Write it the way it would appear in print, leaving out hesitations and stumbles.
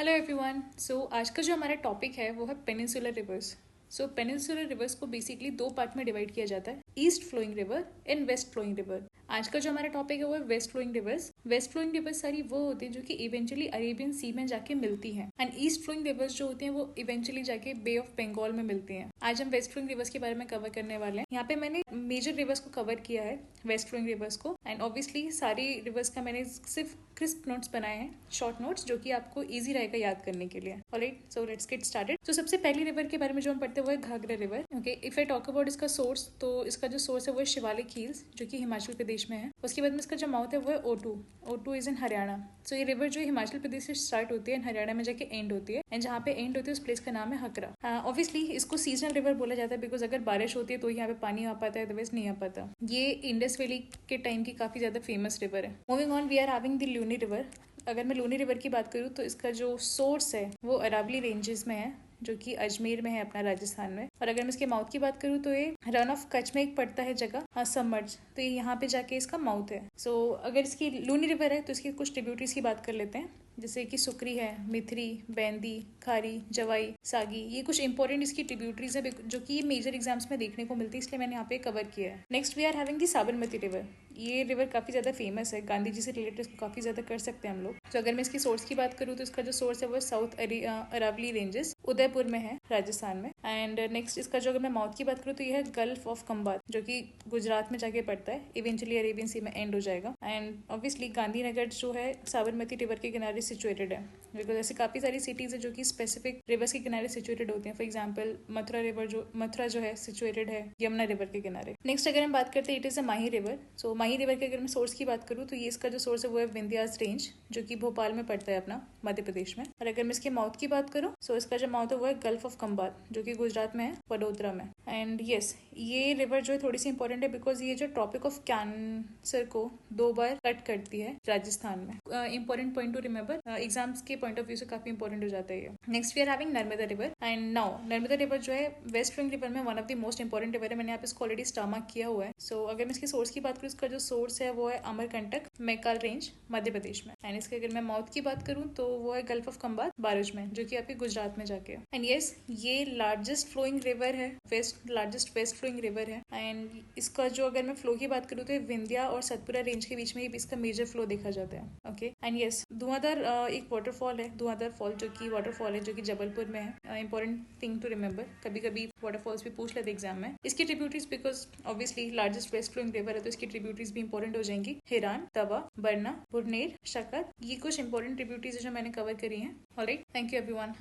Hello everyone. आज का जो हमारा टॉपिक है वो है पेनिनसुलर रिवर्स। पेनिनसुलर रिवर्स को बेसिकली दो पार्ट में डिवाइड किया जाता है, east flowing river and west flowing river. आज का जो हमारा टॉपिक है वो है west flowing rivers. West flowing rivers सारी वो होती है जो कि इवेंचुअली अरेबियन सी में जाके मिलती हैं, एंड ईस्ट फ्लोइंग रिवर्स जो होती हैं वो इवेंचुअली जाके बे ऑफ बंगाल में मिलती हैं। आज हम वेस्ट फ्लोइंग रिवर्स के बारे में कवर करने वाले हैं। यहाँ पे मैंने मेजर रिवर्स को कवर किया है, वेस्ट फ्लोइंग रिवर्स को, एंड ऑब्वियसली सारी रिवर्स का मैंने सिर्फ क्रिस्प नोट्स बनाए हैं, शॉर्ट नोट्स, जो कि आपको इजी रहेगा याद करने के लिए। Alright, so let's get started. तो सबसे पहली रिवर के बारे में जो हम पढ़ते हैं वो है Ghaghara river. Okay, if I talk about इसका सोर्स, तो इसका जो सोर्स है वो है शिवालिक हिल्स, जो कि हिमाचल प्रदेश में है। उसके बाद में इसका जो माउथ है वो है ओटू। ओटू इज इन हरियाणा। सो ये रिवर जो हिमाचल प्रदेश से स्टार्ट होती है एंड हरियाणा में जाके एंड होती है, एंड जहाँ पे एंड होती है उस प्लेस का नाम है हकरा। ऑब्वियसली इसको सीजनल रिवर बोला जाता है, बिकॉज अगर बारिश होती है तो यहाँ पे पानी आ पाता है, अदरवाइज नहीं आ पाता। ये इंडस वैली के टाइम की काफी ज्यादा फेमस रिवर है। Moving on, we are having the Luni river. अगर मैं लूनी रिवर की बात करूँ तो इसका जो सोर्स है वो अरावली रेंजेस में है, जो कि अजमेर में है, अपना राजस्थान में। और अगर मैं इसके माउथ की बात करूँ तो ये रन ऑफ कच्छ में एक पड़ता है जगह, सबमर्ज, तो ये यहाँ पे जाके इसका माउथ है। अगर इसकी लूनी रिवर है तो इसकी कुछ ट्रिब्यूटरीज की बात कर लेते हैं, जैसे कि सुकरी है, मिथरी, बैंदी, खारी, जवाई, सागी। ये कुछ इंपॉर्टेंट इसकी ट्रिब्यूटरीज है जो कि मेजर एग्जाम्स में देखने को मिलती है, इसलिए मैंने यहाँ पे कवर किया है। Next we are having the Sabarmati river. ये रिवर काफी ज्यादा फेमस है, गांधी जी से रिलेटेड इसको काफी ज्यादा कर सकते हैं हम लोग। तो अगर मैं इसकी सोर्स की बात करूँ तो इसका जो सोर्स है वो साउथ अरावली रेंजेस, उदयपुर में है, राजस्थान में। एंड नेक्स्ट इसका जो अगर मैं माउथ की बात करूँ तो ये है गल्फ ऑफ कंबात, जो कि गुजरात में जाके पड़ता है, इवेंचुअली अरेबियन सी में एंड हो जाएगा। एंड ऑब्वियसली गांधीनगर जो है साबरमती रिवर के किनारे सिचुएटेड है, बिकॉज ऐसे काफी सारी सिटीज है जो कि स्पेसिफिक रिवर्स के किनारे सिचुएटेड होती हैं। फॉर एग्जाम्पल मथुरा जो है सिचुएटेड है यमुना रिवर के किनारे। नेक्स्ट अगर हम बात करते हैं, it is a Mahi river. Mahi river के अगर मैं सोर्स की बात करूँ तो ये इसका जो सोर्स है वो है विंध्यास रेंज, जो कि भोपाल में पड़ता है, अपना मध्य प्रदेश में। और अगर मैं इसके माउथ की बात करूँ तो इसका जो माउथ है वो है गल्फ ऑफ कंबात, जो कि गुजरात में है, वडोदरा में। एंड यस, ये रिवर जो है थोड़ी सी इंपॉर्टेंट है, बिकॉज ये जो ट्रॉपिक ऑफ कैंसर को 2 बार कट करती है राजस्थान में। Important point to remember, exams के पॉइंट ऑफ व्यू से काफी इंपॉर्टेंट हो जाता है ये। Next we are having Narmada river. And now Narmada river जो है वेस्ट फ्लोइंग रिवर में one of the most important river है। मैंने यहाँ पे इसको ऑलरेडी स्टार्मार्क किया हुआ है। अगर मैं इसके सोर्स की बात करूँ, इसका जो सोर्स है वो है अमरकंटक, मैकाल रेंज, मध्य प्रदेश में। एंड इसके अगर मैं माउथ की बात करूँ तो वो है गल्फ ऑफ कंबात, बारूच में, जो कि आपके गुजरात में जाके है। एंड यस, ये लार्जेस्ट फ्लोइंग रिवर है, लार्जेस्ट वेस्ट फ्लोइंग रिवर है। एंड इसका जो अगर मैं फ्लो की बात करूँ तो विंध्या और सतपुरा रेंज के बीच में इसका मेजर फ्लो देखा जाता है। ओके, एंड यस, धुआंधार एक वाटरफॉल है, धुआंधार फॉल, जो कि वाटरफॉल है, जो कि जबलपुर में है। इंपॉर्टेंट थिंग टू रिमेंबर, कभी कभी वाटरफॉल्स भी पूछ लेते एग्जाम में। इसकी tributaries, because obviously largest west flowing river है तो इसकी ट्रिब्यूटरीज भी इंपॉर्टेंट हो जाएंगी। हिरान, तवा, बरना, बुरनेर, शकत, ये कुछ इंपॉर्टेंट ट्रिब्यूटरीज है जो मैंने कवर करी है। Alright, thank you everyone.